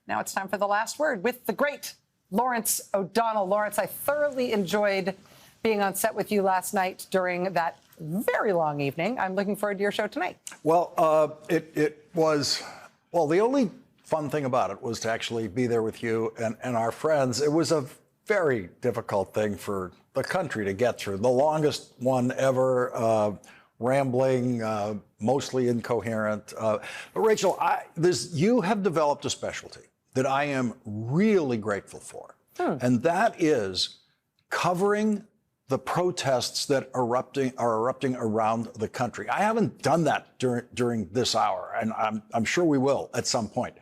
Now it's time for the last word with the great Lawrence O'Donnell. Lawrence, I thoroughly enjoyed being on set with you last night during that very long evening. I'm looking forward to your show tonight. Well, it was, well, the only fun thing about it was to actually be there with you and our friends. It was a very difficult thing for the country to get through. The longest one ever, rambling, mostly incoherent. But Rachel, you have developed a specialty that I am really grateful for. And that is covering the protests that are erupting around the country. I haven't done that during this hour, and I'm sure we will at some point.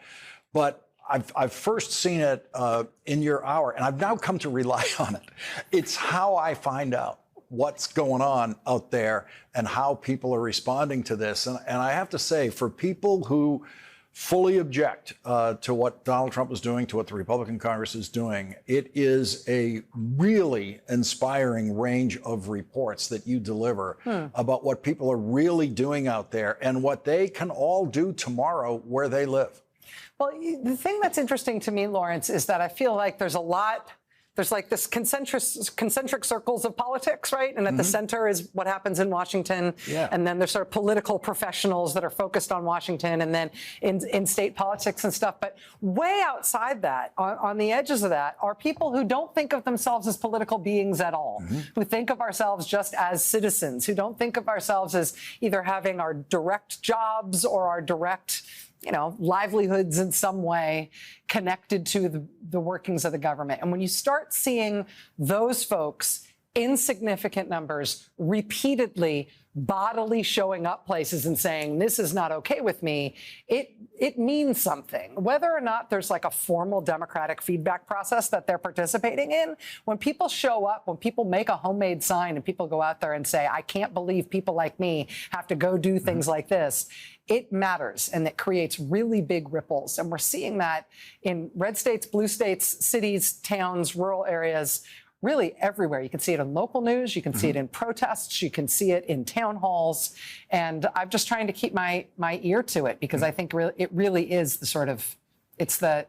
But I've first seen it in your hour, and I've now come to rely on it. It's how I find out what's going on out there and how people are responding to this. And I have to say, for people who fully object to what Donald Trump is doing, to what the Republican Congress is doing, it is a really inspiring range of reports that you deliver about what people are really doing out there and what they can all do tomorrow where they live. Well, the thing that's interesting to me, Lawrence, is that I feel like there's like this concentric circles of politics, right? And at the center is what happens in Washington. Yeah. And then there's sort of political professionals that are focused on Washington and then in state politics and stuff. But way outside that, on the edges of that, are people who don't think of themselves as political beings at all, who think of ourselves just as citizens, who don't think of ourselves as either having our direct jobs or our direct livelihoods in some way connected to the workings of the government. And when you start seeing those folks in significant numbers repeatedly bodily showing up places and saying, this is not okay with me, it means something. Whether or not there's like a formal democratic feedback process that they're participating in, when people show up, when people make a homemade sign and people go out there and say, I can't believe people like me have to go do things like this, it matters, and it creates really big ripples. And we're seeing that in red states, blue states, cities, towns, rural areas, really everywhere. You can see it in local news. You can see it in protests. You can see it in town halls. And I'm just trying to keep my ear to it because I think it really is the sort of, it's the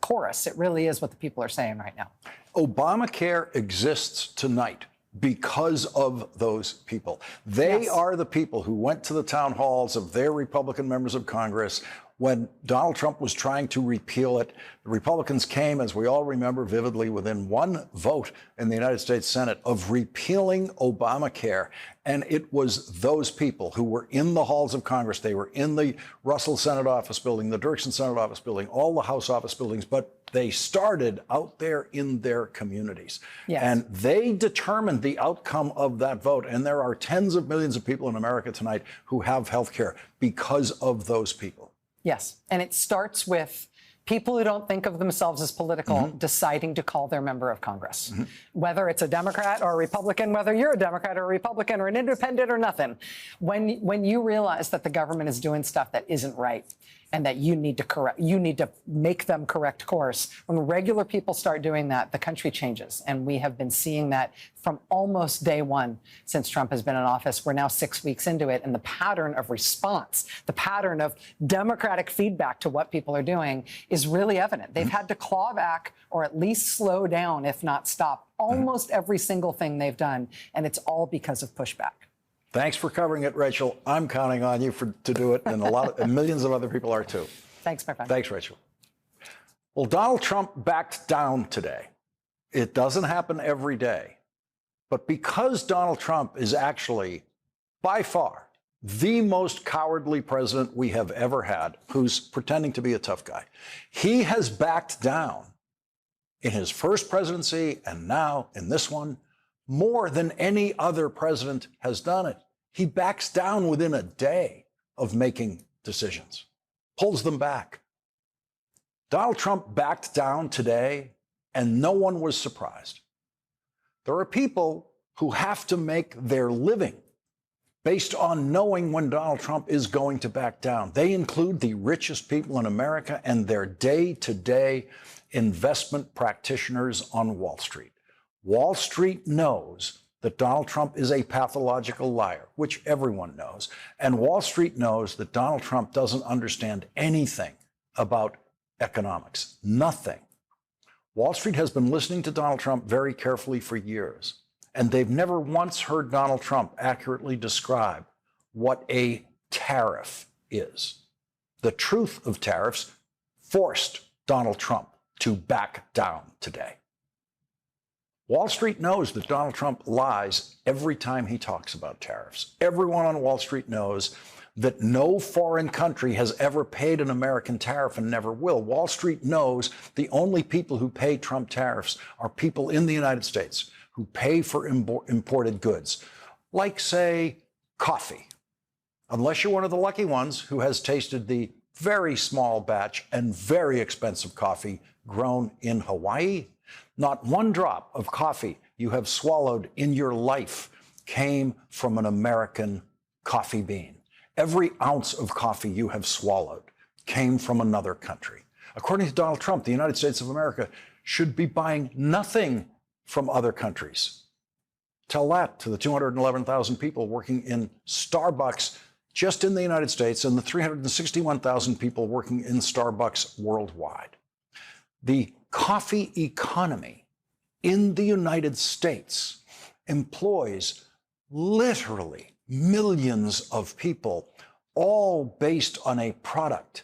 chorus. It really is what the people are saying right now. Obamacare exists tonight because of those people. They are the people who went to the town halls of their Republican members of Congress when Donald Trump was trying to repeal it. The Republicans came, as we all remember vividly, within one vote in the United States Senate of repealing Obamacare. And it was those people who were in the halls of Congress. They were in the Russell Senate office building, the Dirksen Senate office building, all the House office buildings, but they started out there in their communities. Yes. And they determined the outcome of that vote. And there are tens of millions of people in America tonight who have health care because of those people. Yes. And it starts with people who don't think of themselves as political deciding to call their member of Congress, whether it's a Democrat or a Republican, whether you're a Democrat or a Republican or an independent or nothing. When you realize that the government is doing stuff that isn't right and that you need to make them correct course, when regular people start doing that, the country changes. And we have been seeing that from almost day one since Trump has been in office. We're now 6 weeks into it. And the pattern of response, the pattern of democratic feedback to what people are doing is really evident. They've had to claw back or at least slow down, if not stop, almost every single thing they've done. And it's all because of pushback. Thanks for covering it, Rachel. I'm counting on you to do it, and millions of other people are too. Thanks, my friend. Thanks, Rachel. Well, Donald Trump backed down today. It doesn't happen every day. But because Donald Trump is actually, by far, the most cowardly president we have ever had, who's pretending to be a tough guy, he has backed down in his first presidency and now in this one more than any other president has done it. He backs down within a day of making decisions, pulls them back. Donald Trump backed down today, and no one was surprised. There are people who have to make their living based on knowing when Donald Trump is going to back down. They include the richest people in America and their day-to-day investment practitioners on Wall Street. Wall Street knows that Donald Trump is a pathological liar, which everyone knows. And Wall Street knows that Donald Trump doesn't understand anything about economics. Nothing. Wall Street has been listening to Donald Trump very carefully for years, and they've never once heard Donald Trump accurately describe what a tariff is. The truth of tariffs forced Donald Trump to back down today. Wall Street knows that Donald Trump lies every time he talks about tariffs. Everyone on Wall Street knows that no foreign country has ever paid an American tariff and never will. Wall Street knows the only people who pay Trump tariffs are people in the United States who pay for imported goods, like, say, coffee. Unless you're one of the lucky ones who has tasted the very small batch and very expensive coffee grown in Hawaii, not one drop of coffee you have swallowed in your life came from an American coffee bean. Every ounce of coffee you have swallowed came from another country. According to Donald Trump, the United States of America should be buying nothing from other countries. Tell that to the 211,000 people working in Starbucks just in the United States and the 361,000 people working in Starbucks worldwide. The coffee economy in the United States employs literally millions of people, all based on a product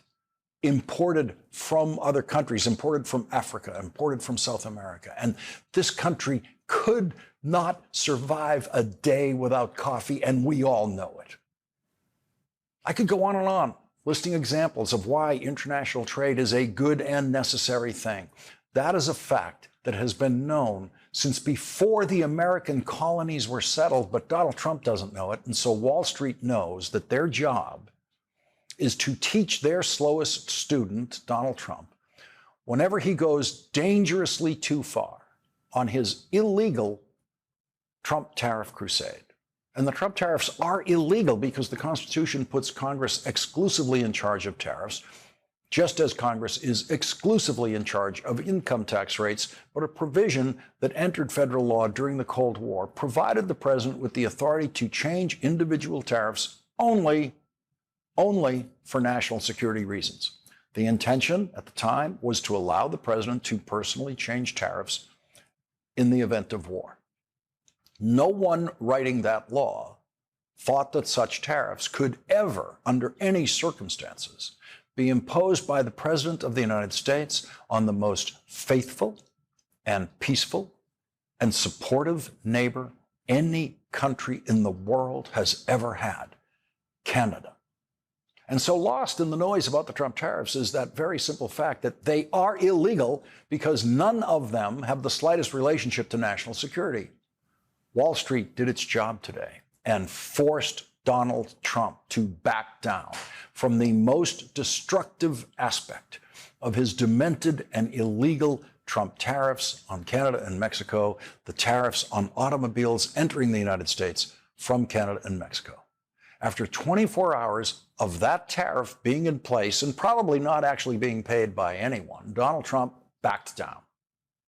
imported from other countries, imported from Africa, imported from South America. And this country could not survive a day without coffee, and we all know it. I could go on listing examples of why international trade is a good and necessary thing. That is a fact that has been known since before the American colonies were settled, but Donald Trump doesn't know it. And so Wall Street knows that their job is to teach their slowest student, Donald Trump, whenever he goes dangerously too far on his illegal Trump tariff crusade. And the Trump tariffs are illegal because the Constitution puts Congress exclusively in charge of tariffs, just as Congress is exclusively in charge of income tax rates, but a provision that entered federal law during the Cold War provided the president with the authority to change individual tariffs only for national security reasons. The intention at the time was to allow the president to personally change tariffs in the event of war. No one writing that law thought that such tariffs could ever, under any circumstances, be imposed by the President of the United States on the most faithful and peaceful and supportive neighbor any country in the world has ever had, Canada. And so lost in the noise about the Trump tariffs is that very simple fact that they are illegal because none of them have the slightest relationship to national security. Wall Street did its job today and forced Donald Trump to back down from the most destructive aspect of his demented and illegal Trump tariffs on Canada and Mexico, the tariffs on automobiles entering the United States from Canada and Mexico. After 24 hours of that tariff being in place and probably not actually being paid by anyone, Donald Trump backed down.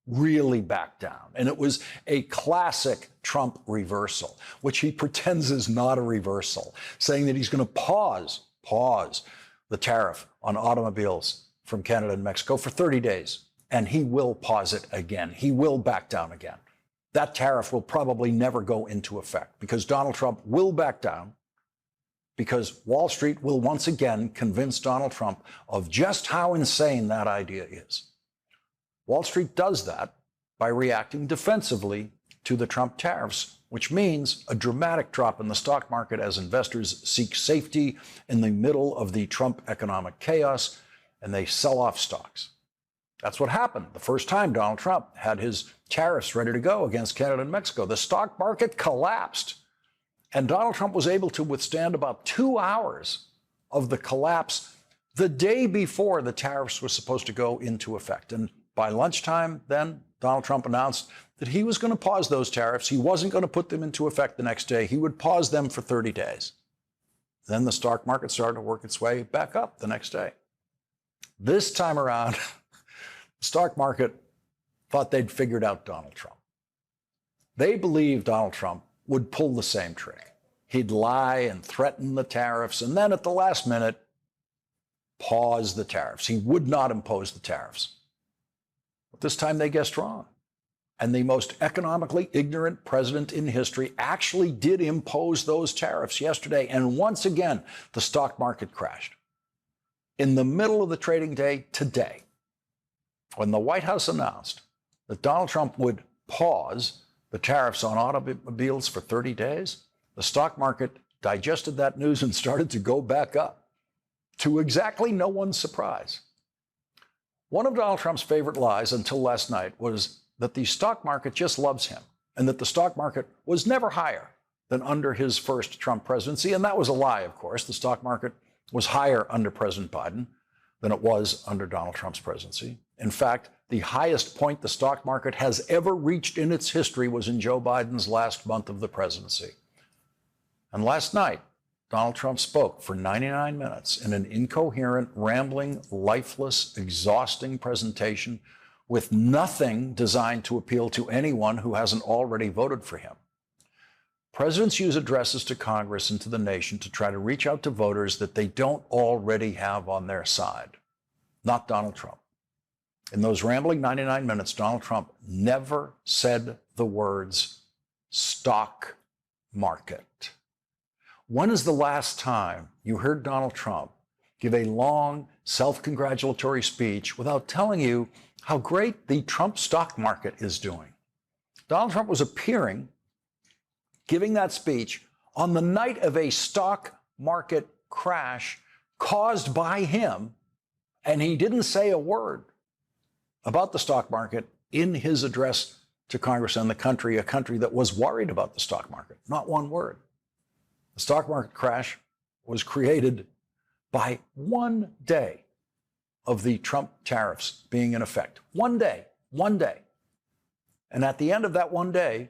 Really backed down. And it was a classic Trump reversal, which he pretends is not a reversal, saying that he's going to pause the tariff on automobiles from Canada and Mexico for 30 days. And he will pause it again. He will back down again. That tariff will probably never go into effect because Donald Trump will back down, because Wall Street will once again convince Donald Trump of just how insane that idea is. Wall Street does that by reacting defensively to the Trump tariffs, which means a dramatic drop in the stock market as investors seek safety in the middle of the Trump economic chaos and they sell off stocks. That's what happened the first time Donald Trump had his tariffs ready to go against Canada and Mexico. The stock market collapsed, and Donald Trump was able to withstand about 2 hours of the collapse the day before the tariffs were supposed to go into effect. And by lunchtime, then, Donald Trump announced that he was going to pause those tariffs. He wasn't going to put them into effect the next day. He would pause them for 30 days. Then the stock market started to work its way back up the next day. This time around, the stock market thought they'd figured out Donald Trump. They believed Donald Trump would pull the same trick. He'd lie and threaten the tariffs, and then at the last minute, pause the tariffs. He would not impose the tariffs. But this time they guessed wrong. And the most economically ignorant president in history actually did impose those tariffs yesterday. And once again, the stock market crashed. In the middle of the trading day today, when the White House announced that Donald Trump would pause the tariffs on automobiles for 30 days, the stock market digested that news and started to go back up, to exactly no one's surprise. One of Donald Trump's favorite lies until last night was that the stock market just loves him and that the stock market was never higher than under his first Trump presidency. And that was a lie, of course. The stock market was higher under President Biden than it was under Donald Trump's presidency. In fact, the highest point the stock market has ever reached in its history was in Joe Biden's last month of the presidency. And last night, Donald Trump spoke for 99 minutes in an incoherent, rambling, lifeless, exhausting presentation with nothing designed to appeal to anyone who hasn't already voted for him. Presidents use addresses to Congress and to the nation to try to reach out to voters that they don't already have on their side. Not Donald Trump. In those rambling 99 minutes, Donald Trump never said the words stock market. When is the last time you heard Donald Trump give a long, self-congratulatory speech without telling you how great the Trump stock market is doing? Donald Trump was appearing, giving that speech on the night of a stock market crash caused by him, and he didn't say a word about the stock market in his address to Congress and the country, a country that was worried about the stock market. Not one word. The stock market crash was created by 1 day of the Trump tariffs being in effect. 1 day, 1 day. And at the end of that 1 day,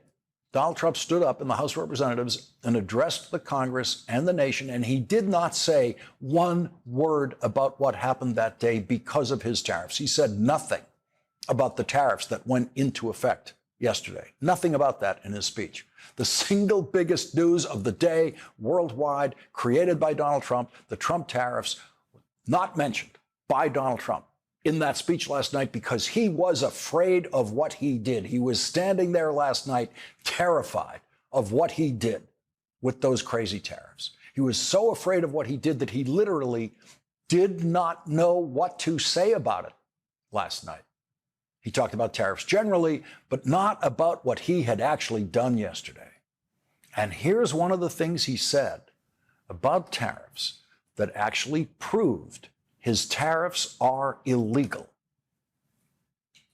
Donald Trump stood up in the House of Representatives and addressed the Congress and the nation, and he did not say one word about what happened that day because of his tariffs. He said nothing about the tariffs that went into effect yesterday. Nothing about that in his speech. The single biggest news of the day worldwide, created by Donald Trump, the Trump tariffs, not mentioned by Donald Trump in that speech last night because he was afraid of what he did. He was standing there last night terrified of what he did with those crazy tariffs. He was so afraid of what he did that he literally did not know what to say about it last night. He talked about tariffs generally, but not about what he had actually done yesterday. And here's one of the things he said about tariffs that actually proved his tariffs are illegal.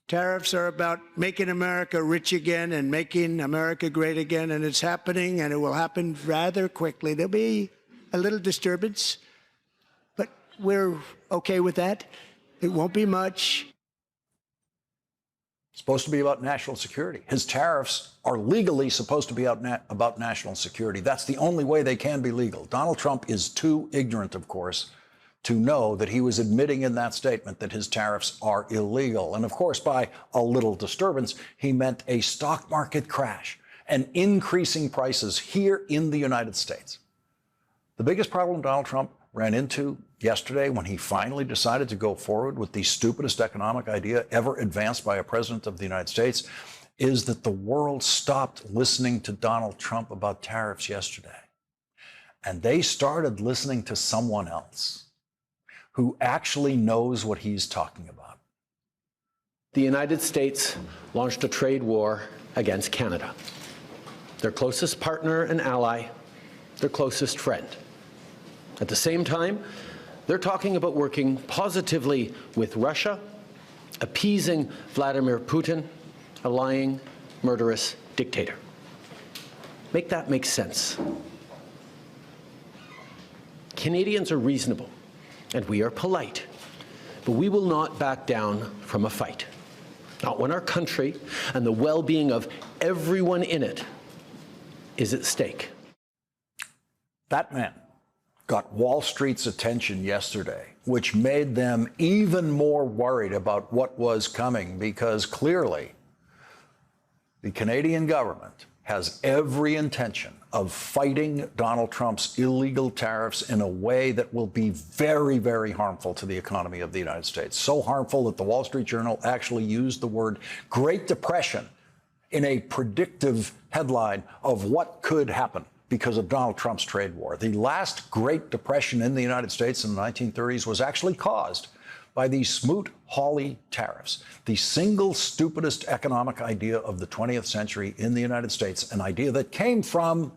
Tariffs are about making America rich again and making America great again, and it's happening, and it will happen rather quickly. There'll be a little disturbance, but we're okay with that. It won't be much. Supposed to be about national security. His tariffs are legally supposed to be about national security. That's the only way they can be legal. Donald Trump is too ignorant, of course, to know that he was admitting in that statement that his tariffs are illegal. And of course, by a little disturbance, he meant a stock market crash and increasing prices here in the United States. The biggest problem Donald Trump ran into yesterday when he finally decided to go forward with the stupidest economic idea ever advanced by a president of the United States is that the world stopped listening to Donald Trump about tariffs yesterday. And they started listening to someone else who actually knows what he's talking about. The United States launched a trade war against Canada, their closest partner and ally, their closest friend. At the same time, they're talking about working positively with Russia, appeasing Vladimir Putin, a lying, murderous dictator. Make that make sense. Canadians are reasonable, and we are polite, but we will not back down from a fight. Not when our country and the well-being of everyone in it is at stake. That man got Wall Street's attention yesterday, which made them even more worried about what was coming because clearly the Canadian government has every intention of fighting Donald Trump's illegal tariffs in a way that will be very, very harmful to the economy of the United States. So harmful that the Wall Street Journal actually used the word Great Depression in a predictive headline of what could happen because of Donald Trump's trade war. The last Great Depression in the United States in the 1930s was actually caused by the Smoot-Hawley tariffs, the single stupidest economic idea of the 20th century in the United States, an idea that came from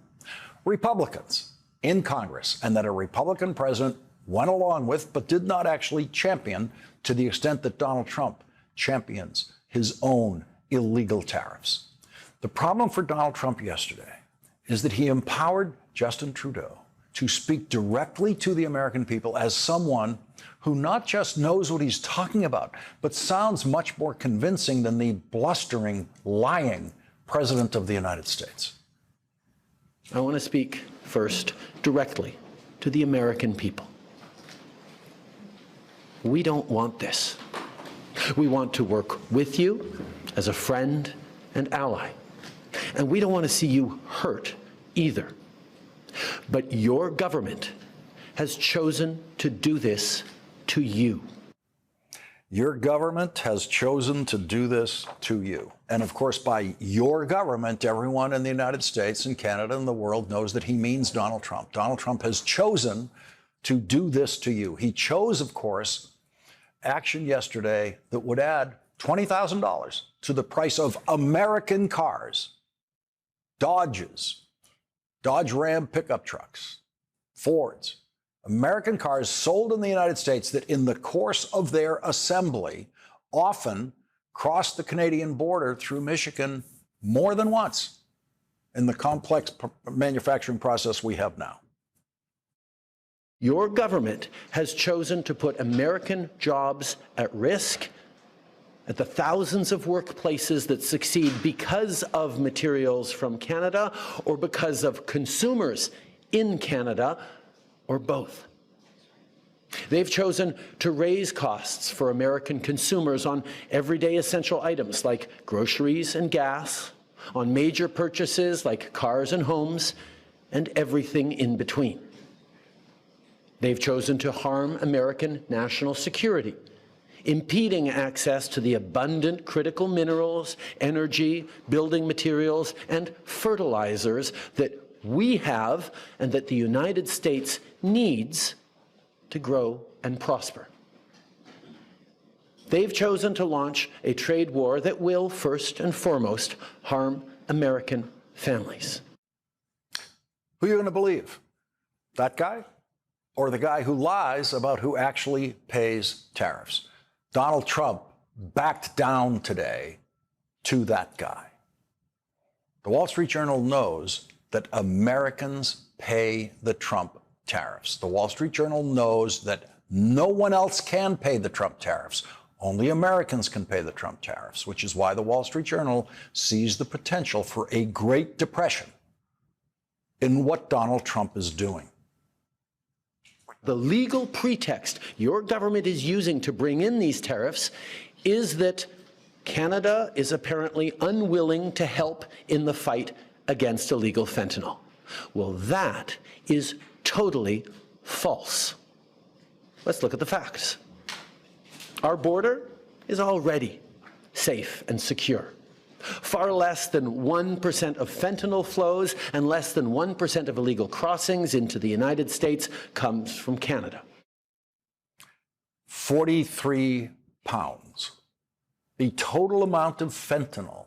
Republicans in Congress and that a Republican president went along with but did not actually champion to the extent that Donald Trump champions his own illegal tariffs. The problem for Donald Trump yesterday is that he empowered Justin Trudeau to speak directly to the American people as someone who not just knows what he's talking about, but sounds much more convincing than the blustering, lying President of the United States. I want to speak first directly to the American people. We don't want this. We want to work with you as a friend and ally. And we don't want to see you hurt either. But your government has chosen to do this to you. Your government has chosen to do this to you. And of course, by your government, everyone in the United States and Canada and the world knows that he means Donald Trump. Donald Trump has chosen to do this to you. He chose, of course, action yesterday that would add $20,000 to the price of American cars, Dodges, Dodge Ram pickup trucks, Fords, American cars sold in the United States that in the course of their assembly often crossed the Canadian border through Michigan more than once in the complex manufacturing process we have now. Your government has chosen to put American jobs at risk at the thousands of workplaces that succeed because of materials from Canada or because of consumers in Canada, or both. They've chosen to raise costs for American consumers on everyday essential items like groceries and gas, on major purchases like cars and homes, and everything in between. They've chosen to harm American national security, impeding access to the abundant critical minerals, energy, building materials, and fertilizers that we have and that the United States needs to grow and prosper. They've chosen to launch a trade war that will, first and foremost, harm American families. Who are you going to believe? That guy? Or the guy who lies about who actually pays tariffs? Donald Trump backed down today to that guy. The Wall Street Journal knows that Americans pay the Trump tariffs. The Wall Street Journal knows that no one else can pay the Trump tariffs. Only Americans can pay the Trump tariffs, which is why the Wall Street Journal sees the potential for a Great Depression in what Donald Trump is doing. The legal pretext your government is using to bring in these tariffs is that Canada is apparently unwilling to help in the fight against illegal fentanyl. Well, that is totally false. Let's look at the facts. Our border is already safe and secure. Far less than 1% of fentanyl flows and less than 1% of illegal crossings into the United States comes from Canada. 43 pounds. The total amount of fentanyl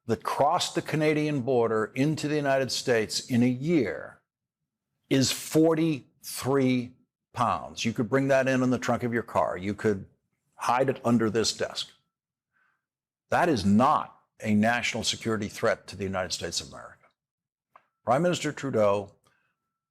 that crossed the Canadian border into the United States in a year is 43 pounds. You could bring that in the trunk of your car. You could hide it under this desk. That is not a national security threat to the United States of America. Prime Minister Trudeau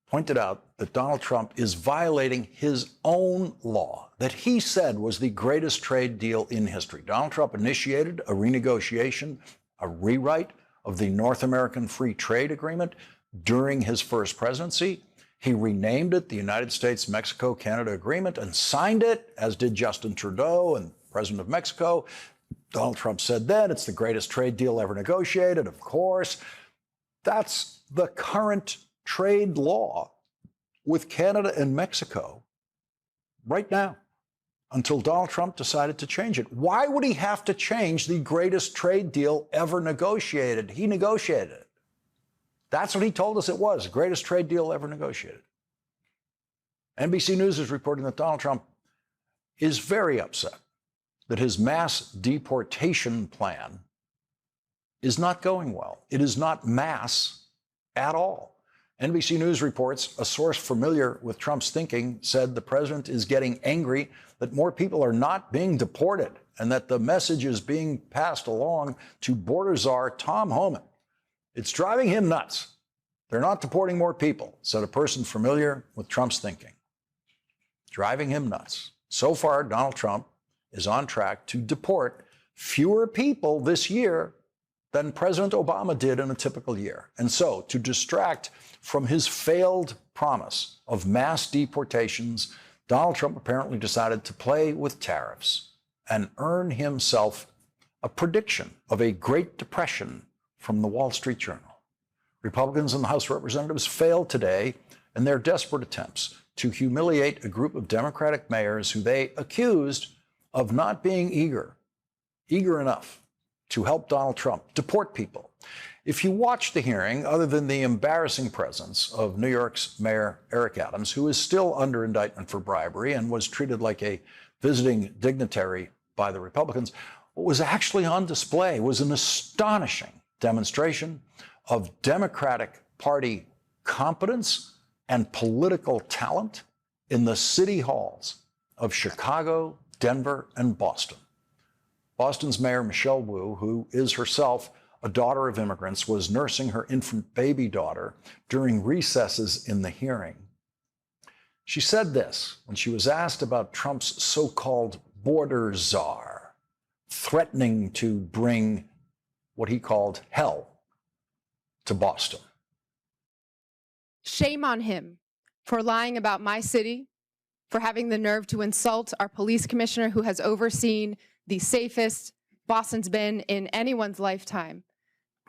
pointed out that Donald Trump is violating his own law that he said was the greatest trade deal in history. Donald Trump initiated a renegotiation, a rewrite of the North American Free Trade Agreement during his first presidency. He renamed it the United States-Mexico-Canada Agreement and signed it, as did Justin Trudeau and President of Mexico. Donald Trump said then it's the greatest trade deal ever negotiated, of course. That's the current trade law with Canada and Mexico right now, until Donald Trump decided to change it. Why would he have to change the greatest trade deal ever negotiated? He negotiated it. That's what he told us it was, the greatest trade deal ever negotiated. NBC News is reporting that Donald Trump is very upset that his mass deportation plan is not going well. It is not mass at all. NBC News reports a source familiar with Trump's thinking said the president is getting angry that more people are not being deported and that the message is being passed along to border czar Tom Homan. It's driving him nuts. They're not deporting more people, said a person familiar with Trump's thinking. Driving him nuts. So far, Donald Trump is on track to deport fewer people this year than President Obama did in a typical year. And so, to distract from his failed promise of mass deportations, Donald Trump apparently decided to play with tariffs and earn himself a prediction of a Great Depression from the Wall Street Journal. Republicans in the House of Representatives failed today in their desperate attempts to humiliate a group of Democratic mayors who they accused of not being eager enough to help Donald Trump deport people. If you watch the hearing, other than the embarrassing presence of New York's Mayor Eric Adams, who is still under indictment for bribery and was treated like a visiting dignitary by the Republicans, what was actually on display was an astonishing demonstration of Democratic Party competence and political talent in the city halls of Chicago, Denver, and Boston. Boston's Mayor Michelle Wu, who is herself a daughter of immigrants, was nursing her infant baby daughter during recesses in the hearing. She said this when she was asked about Trump's so-called border czar threatening to bring what he called hell to Boston. Shame on him for lying about my city, for having the nerve to insult our police commissioner who has overseen the safest Boston's been in anyone's lifetime.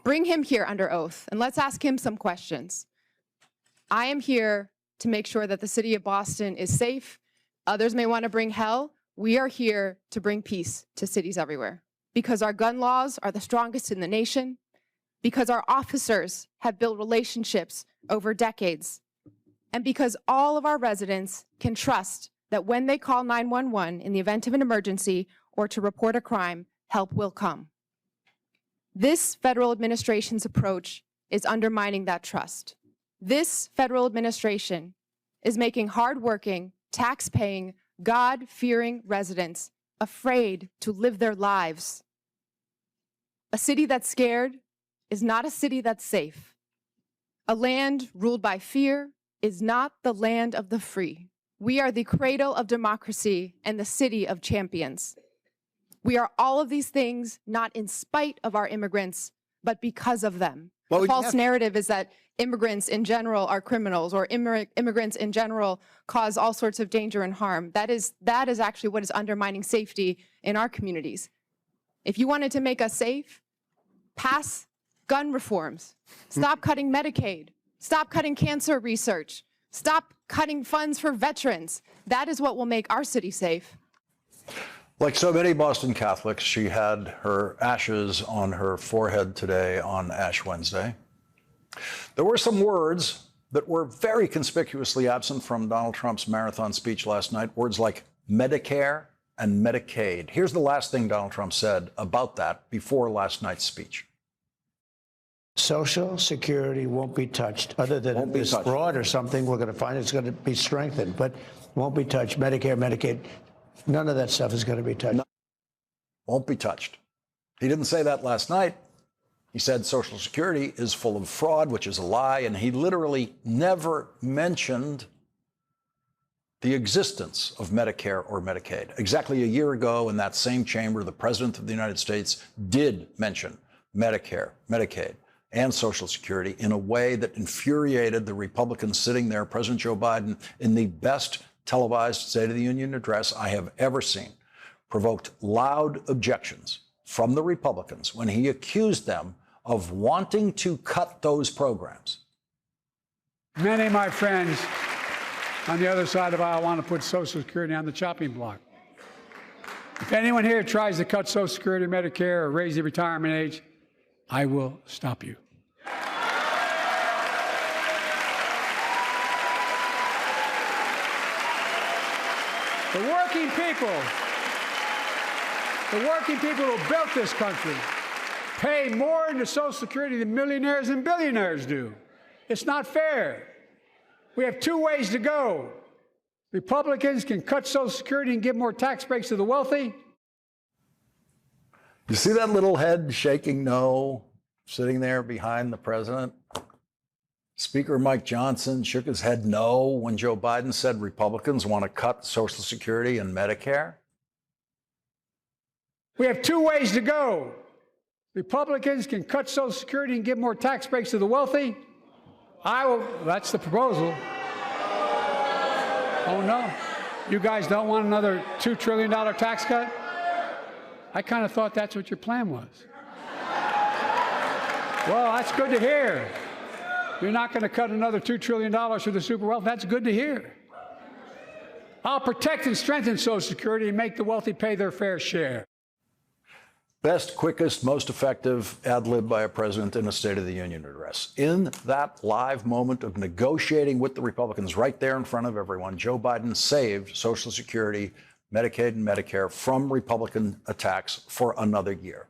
Bring him here under oath and let's ask him some questions. I am here to make sure that the city of Boston is safe. Others may want to bring hell. We are here to bring peace to cities everywhere because our gun laws are the strongest in the nation, because our officers have built relationships over decades, and because all of our residents can trust that when they call 911 in the event of an emergency or to report a crime, help will come. This federal administration's approach is undermining that trust. This federal administration is making hardworking, tax-paying, God-fearing residents afraid to live their lives. A city that's scared is not a city that's safe. A land ruled by fear is not the land of the free. We are the cradle of democracy and the city of champions. We are all of these things, not in spite of our immigrants, but because of them. The false narrative is that immigrants in general are criminals or immigrants in general cause all sorts of danger and harm. That is actually what is undermining safety in our communities. If you wanted to make us safe, pass gun reforms, stop cutting Medicaid, stop cutting cancer research, stop cutting funds for veterans. That is what will make our city safe. Like so many Boston Catholics, she had her ashes on her forehead today on Ash Wednesday. There were some words that were very conspicuously absent from Donald Trump's marathon speech last night, words like Medicare and Medicaid. Here's the last thing Donald Trump said about that before last night's speech. Social Security won't be touched, other than this fraud or something we're going to find it's going to be strengthened, but won't be touched. Medicare, Medicaid, none of that stuff is going to be touched. No, won't be touched. He didn't say that last night. He said Social Security is full of fraud, which is a lie, and he literally never mentioned the existence of Medicare or Medicaid. Exactly a year ago in that same chamber, the President of the United States did mention Medicare, Medicaid, and Social Security in a way that infuriated the Republicans sitting there, President Joe Biden, in the best televised State of the Union address I have ever seen, provoked loud objections from the Republicans when he accused them of wanting to cut those programs. Many of my friends on the other side of the aisle want to put Social Security on the chopping block. If anyone here tries to cut Social Security, Medicare, or raise the retirement age, I will stop you. The working people who built this country pay more into Social Security than millionaires and billionaires do. It's not fair. We have two ways to go. Republicans can cut Social Security and give more tax breaks to the wealthy. You see that little head shaking no, sitting there behind the president? Speaker Mike Johnson shook his head no when Joe Biden said Republicans want to cut Social Security and Medicare. We have two ways to go. Republicans can cut Social Security and give more tax breaks to the wealthy. That's the proposal. Oh no, you guys don't want another $2 trillion tax cut? I kind of thought that's what your plan was. Well, that's good to hear. You're not going to cut another $2 trillion for the super wealthy. That's good to hear. I'll protect and strengthen Social Security and make the wealthy pay their fair share. Best, quickest, most effective ad lib by a president in a State of the Union address. In that live moment of negotiating with the Republicans right there in front of everyone, Joe Biden saved Social Security, Medicaid, and Medicare from Republican attacks for another year.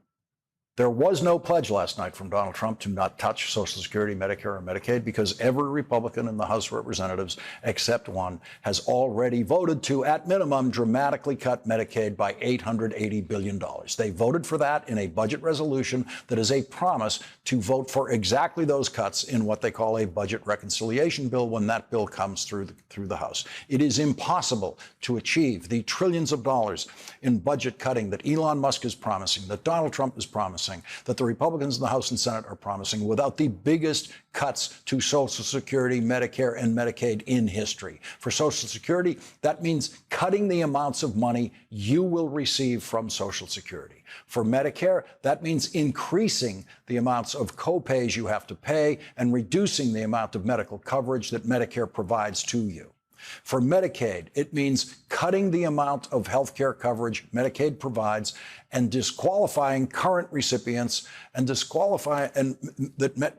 There was no pledge last night from Donald Trump to not touch Social Security, Medicare, or Medicaid because every Republican in the House of Representatives, except one, has already voted to, at minimum, dramatically cut Medicaid by $880 billion. They voted for that in a budget resolution that is a promise to vote for exactly those cuts in what they call a budget reconciliation bill when that bill comes through the House. It is impossible to achieve the trillions of dollars in budget cutting that Elon Musk is promising, that Donald Trump is promising, that the Republicans in the House and Senate are promising without the biggest cuts to Social Security, Medicare, and Medicaid in history. For Social Security, that means cutting the amounts of money you will receive from Social Security. For Medicare, that means increasing the amounts of copays you have to pay and reducing the amount of medical coverage that Medicare provides to you. For Medicaid, it means cutting the amount of health care coverage Medicaid provides and disqualifying current recipients and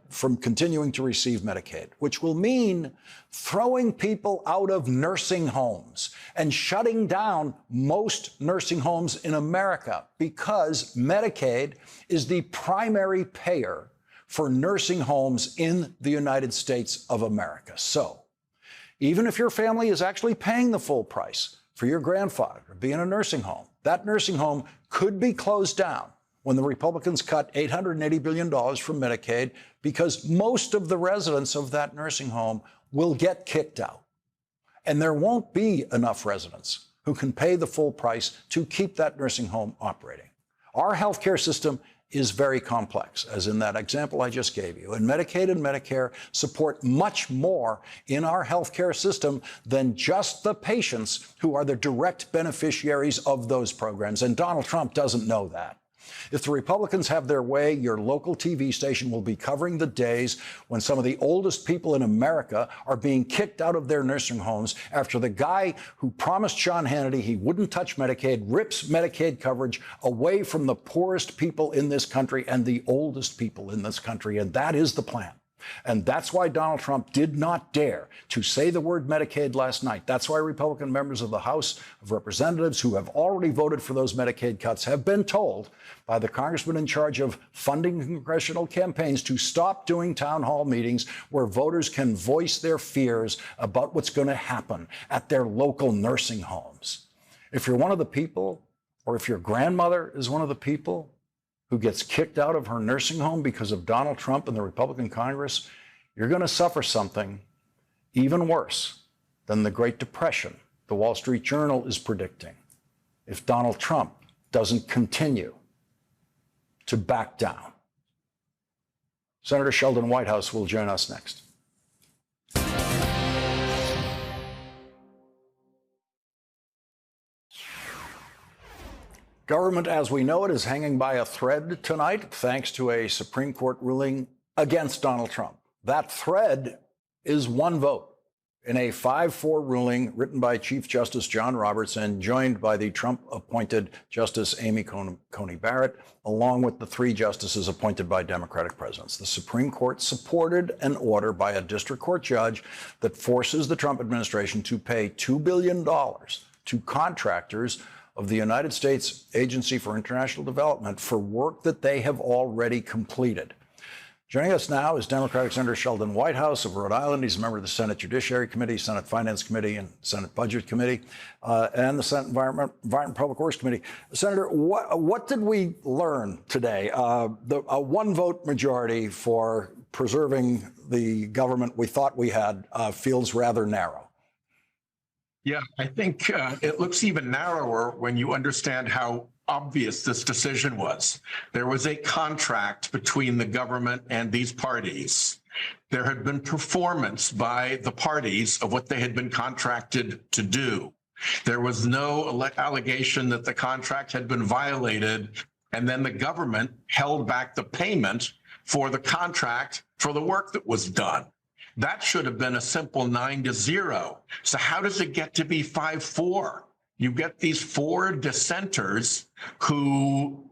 from continuing to receive Medicaid, which will mean throwing people out of nursing homes and shutting down most nursing homes in America because Medicaid is the primary payer for nursing homes in the United States of America. So, even if your family is actually paying the full price for your grandfather to be in a nursing home, that nursing home could be closed down when the Republicans cut $880 billion from Medicaid because most of the residents of that nursing home will get kicked out. And there won't be enough residents who can pay the full price to keep that nursing home operating. Our healthcare system is very complex, as in that example I just gave you. And Medicaid and Medicare support much more in our healthcare system than just the patients who are the direct beneficiaries of those programs. And Donald Trump doesn't know that. If the Republicans have their way, your local TV station will be covering the days when some of the oldest people in America are being kicked out of their nursing homes after the guy who promised Sean Hannity he wouldn't touch Medicaid rips Medicaid coverage away from the poorest people in this country and the oldest people in this country. And that is the plan. And that's why Donald Trump did not dare to say the word Medicaid last night. That's why Republican members of the House of Representatives who have already voted for those Medicaid cuts have been told by the congressman in charge of funding congressional campaigns to stop doing town hall meetings where voters can voice their fears about what's going to happen at their local nursing homes. If you're one of the people, or if your grandmother is one of the people who gets kicked out of her nursing home because of Donald Trump and the Republican Congress, you're going to suffer something even worse than the Great Depression the Wall Street Journal is predicting if Donald Trump doesn't continue to back down. Senator Sheldon Whitehouse will join us next. Government as we know it is hanging by a thread tonight, thanks to a Supreme Court ruling against Donald Trump. That thread is one vote in a 5-4 ruling written by Chief Justice John Roberts and joined by the Trump-appointed Justice Amy Coney Barrett, along with the 3 justices appointed by Democratic presidents. The Supreme Court supported an order by a district court judge that forces the Trump administration to pay $2 billion to contractors of the United States Agency for International Development for work that they have already completed. Joining us now is Democratic Senator Sheldon Whitehouse of Rhode Island. He's a member of the Senate Judiciary Committee, Senate Finance Committee, and Senate Budget Committee, and the Senate Environment and Public Works Committee. Senator, what did we learn today? A one-vote majority for preserving the government we thought we had feels rather narrow. Yeah, I think it looks even narrower when you understand how obvious this decision was. There was a contract between the government and these parties. There had been performance by the parties of what they had been contracted to do. There was no allegation that the contract had been violated, and then the government held back the payment for the contract for the work that was done. That should have been a simple 9-0. So how does it get to be 5-4? You get these 4 dissenters who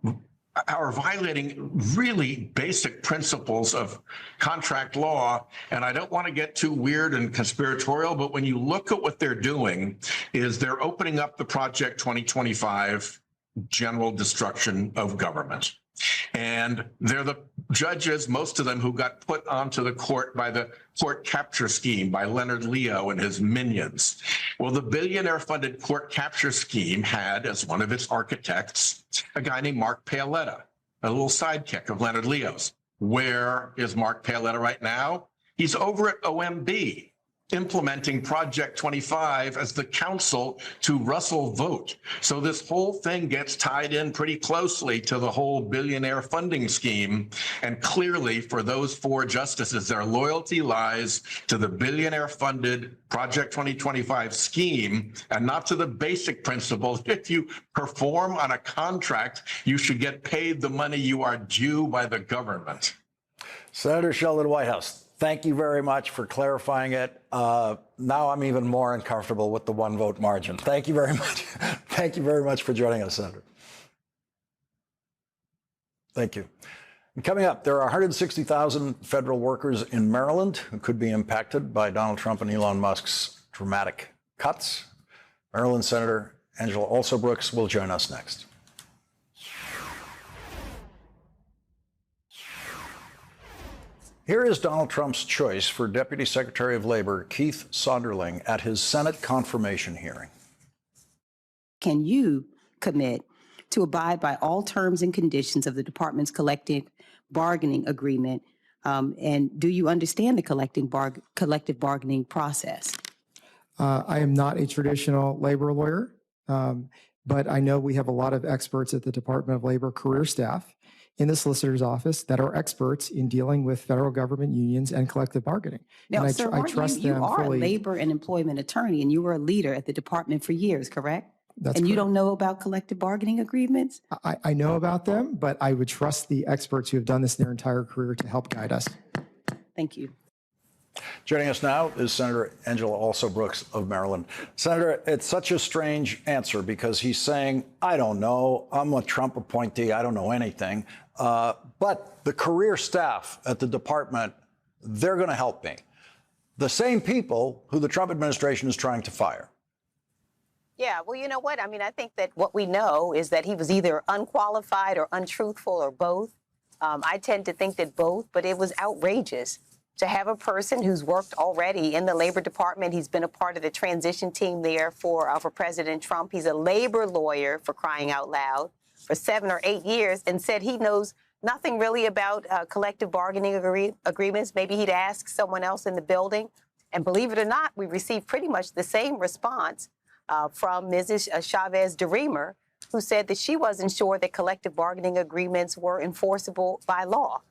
are violating really basic principles of contract law. And I don't want to get too weird and conspiratorial, but when you look at what they're doing, is they're opening up the Project 2025 general destruction of government. And they're the judges, most of them, who got put onto the court by the court capture scheme by Leonard Leo and his minions. Well, the billionaire-funded court capture scheme had as one of its architects a guy named Mark Paoletta, a little sidekick of Leonard Leo's. Where is Mark Paoletta right now? He's over at OMB, implementing Project 25 as the counsel to Russell Vought. So this whole thing gets tied in pretty closely to the whole billionaire funding scheme. And clearly for those 4 justices, their loyalty lies to the billionaire funded Project 2025 scheme and not to the basic principle. If you perform on a contract, you should get paid the money you are due by the government. Senator Sheldon Whitehouse, thank you very much for clarifying it. Now I'm even more uncomfortable with the 1-vote margin. Thank you very much. Thank you very much for joining us, Senator. Thank you. And coming up, there are 160,000 federal workers in Maryland who could be impacted by Donald Trump and Elon Musk's dramatic cuts. Maryland Senator Angela Alsobrooks will join us next. Here is Donald Trump's choice for Deputy Secretary of Labor Keith Sonderling at his Senate confirmation hearing. Can you commit to abide by all terms and conditions of the department's collective bargaining agreement? And do you understand the collective bargaining process? I am not a traditional labor lawyer, but I know we have a lot of experts at the Department of Labor career staff in the solicitor's office that are experts in dealing with federal government unions and collective bargaining. Now, and sir, I trust you them are fully. a labor and employment attorney, and you were a leader at the department for years, correct? That's and you correct. don't know about collective bargaining agreements? I know about them, but I would trust the experts who have done this their entire career to help guide us. Thank you. Joining us now is Senator Angela Alsobrooks of Maryland. Senator, it's such a strange answer because he's saying, I don't know, I'm a Trump appointee, I don't know anything. But the career staff at the department, they're going to help me. The same people who the Trump administration is trying to fire. Yeah, well, you know what? I mean, I think that what we know is that he was either unqualified or untruthful or both. I tend to think that both, but it was outrageous to have a person who's worked already in the Labor Department. He's been a part of the transition team there for President Trump. He's a labor lawyer, for crying out loud, for 7 or 8 years, and said he knows nothing really about collective bargaining agreements. Maybe he'd ask someone else in the building. And believe it or not, we received pretty much the same response from Mrs. Chavez-DeRemer, who said that she wasn't sure that collective bargaining agreements were enforceable by law.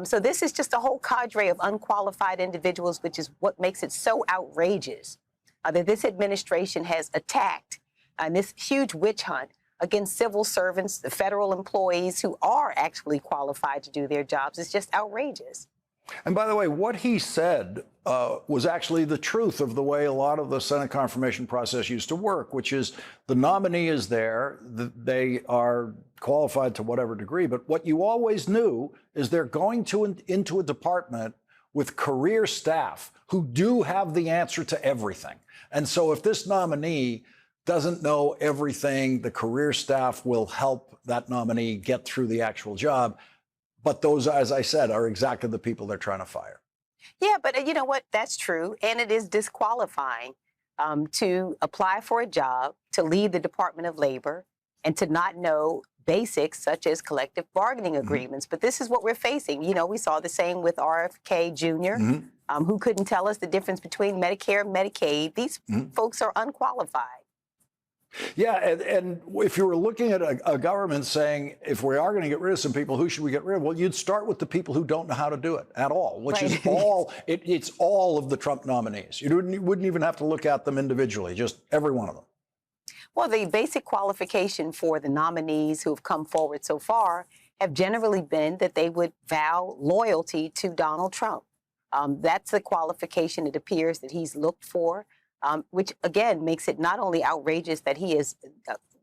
So this is just a whole cadre of unqualified individuals, which is what makes it so outrageous that this administration has attacked, and this huge witch hunt against civil servants, the federal employees who are actually qualified to do their jobs is just outrageous. And by the way, what he said was actually the truth of the way a lot of the Senate confirmation process used to work, which is the nominee is there, they are qualified to whatever degree, but what you always knew is they're going into a department with career staff who do have the answer to everything. And so if this nominee doesn't know everything, the career staff will help that nominee get through the actual job. But those, as I said, are exactly the people they're trying to fire. Yeah, but you know what? That's true. And it is disqualifying to apply for a job, to lead the Department of Labor, and to not know basics such as collective bargaining agreements. But this is what we're facing. You know, we saw the same with RFK Jr., who couldn't tell us the difference between Medicare and Medicaid. These folks are unqualified. Yeah, and if you were looking at a government saying, if we are going to get rid of some people, who should we get rid of? Well, you'd start with the people who don't know how to do it at all, which is all, it's all of the Trump nominees. You wouldn't even have to look at them individually, just every one of them. Well, the basic qualification for the nominees who have come forward so far have generally been that they would vow loyalty to Donald Trump. That's the qualification it appears that he's looked for. Which, again, makes it not only outrageous that he has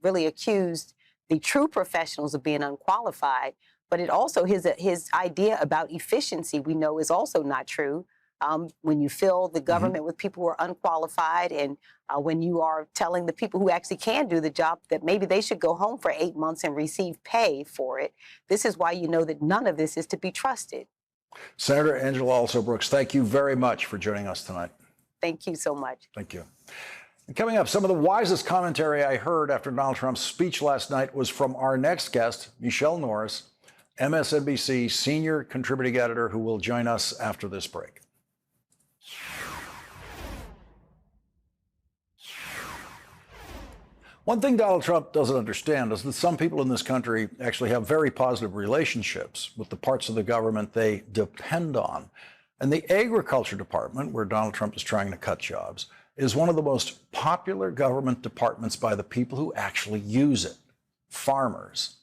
really accused the true professionals of being unqualified, but it also his idea about efficiency, we know, is also not true. When you fill the government with people who are unqualified, and when you are telling the people who actually can do the job that maybe they should go home for 8 months and receive pay for it, this is why you know that none of this is to be trusted. Senator Angela Alsobrooks, thank you very much for joining us tonight. Thank you so much. Thank you. And coming up, some of the wisest commentary I heard after Donald Trump's speech last night was from our next guest, Michele Norris, MSNBC senior contributing editor, who will join us after this break. One thing Donald Trump doesn't understand is that some people in this country actually have very positive relationships with the parts of the government they depend on. And the Agriculture Department, where Donald Trump is trying to cut jobs, is one of the most popular government departments by the people who actually use it, farmers.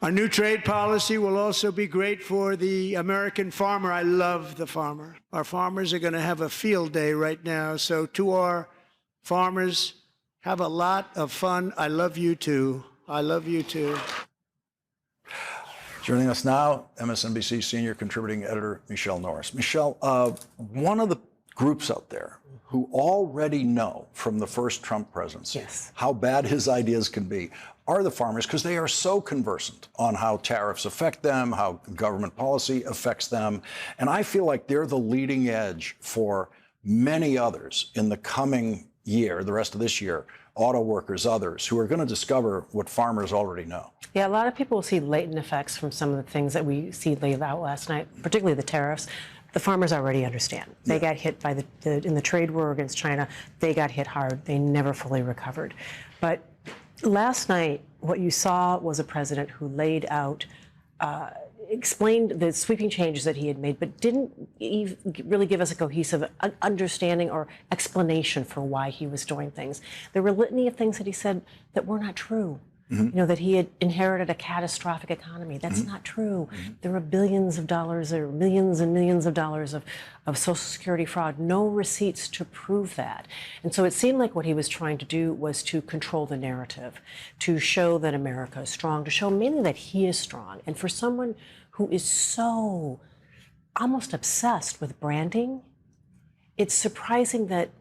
Our new trade policy will also be great for the American farmer. I love the farmer. Our farmers are going to have a field day right now. So to our farmers, have a lot of fun. I love you too. I love you too. Joining us now, MSNBC senior contributing editor Michele Norris. Michele, one of the groups out there who already know from the first Trump presidency how bad his ideas can be are the farmers, because they are so conversant on how tariffs affect them, how government policy affects them. And I feel like they're the leading edge for many others in the coming year, the rest of this year, auto workers, others, who are going to discover what farmers already know. Yeah, a lot of people will see latent effects from some of the things that we see laid out last night, particularly the tariffs. The farmers already understand. They got hit by in the trade war against China. They got hit hard. They never fully recovered. But last night, what you saw was a president who laid out, explained the sweeping changes that he had made, but didn't really give us a cohesive understanding or explanation for why he was doing things. There were a litany of things that he said that were not true. You know, that he had inherited a catastrophic economy. That's not true. There were billions of dollars or millions and millions of dollars of Social Security fraud, no receipts to prove that. And so it seemed like what he was trying to do was to control the narrative, to show that America is strong, to show mainly that he is strong. And for someone who is so almost obsessed with branding, it's surprising that,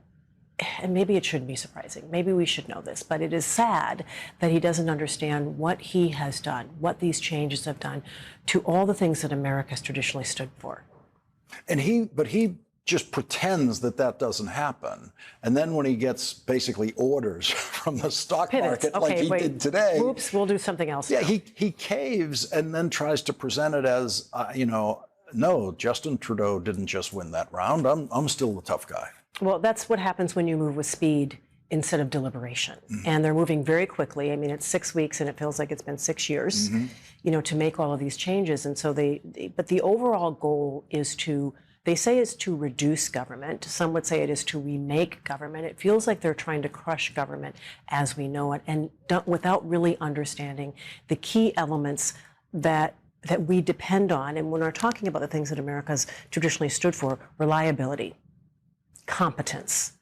and maybe it shouldn't be surprising, maybe we should know this, but it is sad that he doesn't understand what he has done, what these changes have done to all the things that America has traditionally stood for. And he just pretends that that doesn't happen. And then when he gets basically orders from the stock market, like he did today. Oops, we'll do something else. Yeah, now. he caves and then tries to present it as, no, Justin Trudeau didn't just win that round. I'm still the tough guy. Well, that's what happens when you move with speed instead of deliberation. And they're moving very quickly. I mean, it's 6 weeks and it feels like it's been 6 years, to make all of these changes. And so but the overall goal is to They say it's to reduce government. Some would say it is to remake government. It feels like they're trying to crush government as we know it, and without really understanding the key elements that we depend on. And when we're talking about the things that America's traditionally stood for, reliability, competence,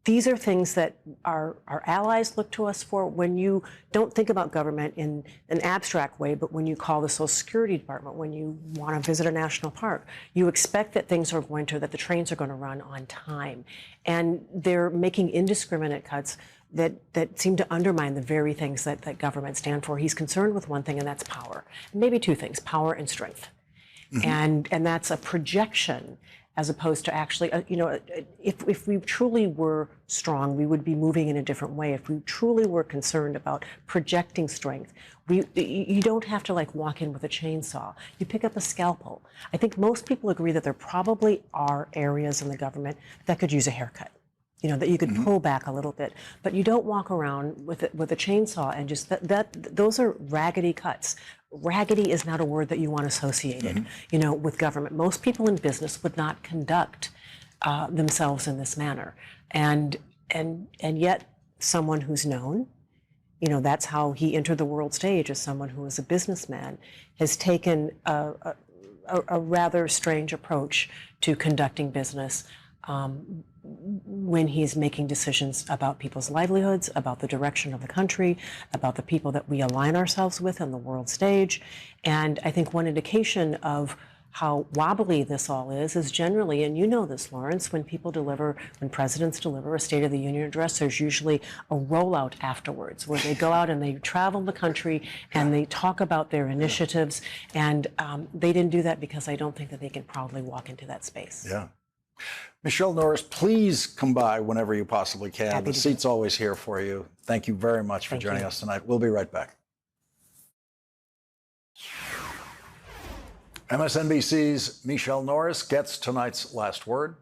these are things that our allies look to us for. When you don't think about government in an abstract way, but when you call the Social Security Department, when you want to visit a national park, you expect that that the trains are going to run on time. And they're making indiscriminate cuts that seem to undermine the very things that government stand for. He's concerned with one thing, and that's power. Maybe two things, power and strength. Mm-hmm. And that's a projection as opposed to actually, if we truly were strong, we would be moving in a different way. If we truly were concerned about projecting strength, you don't have to walk in with a chainsaw. You pick up a scalpel. I think most people agree that there probably are areas in the government that could use a haircut. That you could pull back a little bit, but you don't walk around with a chainsaw and just those are raggedy cuts. Raggedy is not a word that you want associated, with government. Most people in business would not conduct themselves in this manner, and yet someone who's known, that's how he entered the world stage, as someone who is a businessman, has taken a rather strange approach to conducting business. When he's making decisions about people's livelihoods, about the direction of the country, about the people that we align ourselves with on the world stage. And I think one indication of how wobbly this all is generally, and you know this, Lawrence, when presidents deliver a State of the Union address, there's usually a rollout afterwards where they go out and they travel the country and they talk about their initiatives. And they didn't do that because I don't think that they can proudly walk into that space. Yeah. Michele Norris, please come by whenever you possibly can. Happy The to seat's always here for you. Thank you very much for joining us tonight. We'll be right back. MSNBC's Michele Norris gets tonight's last word.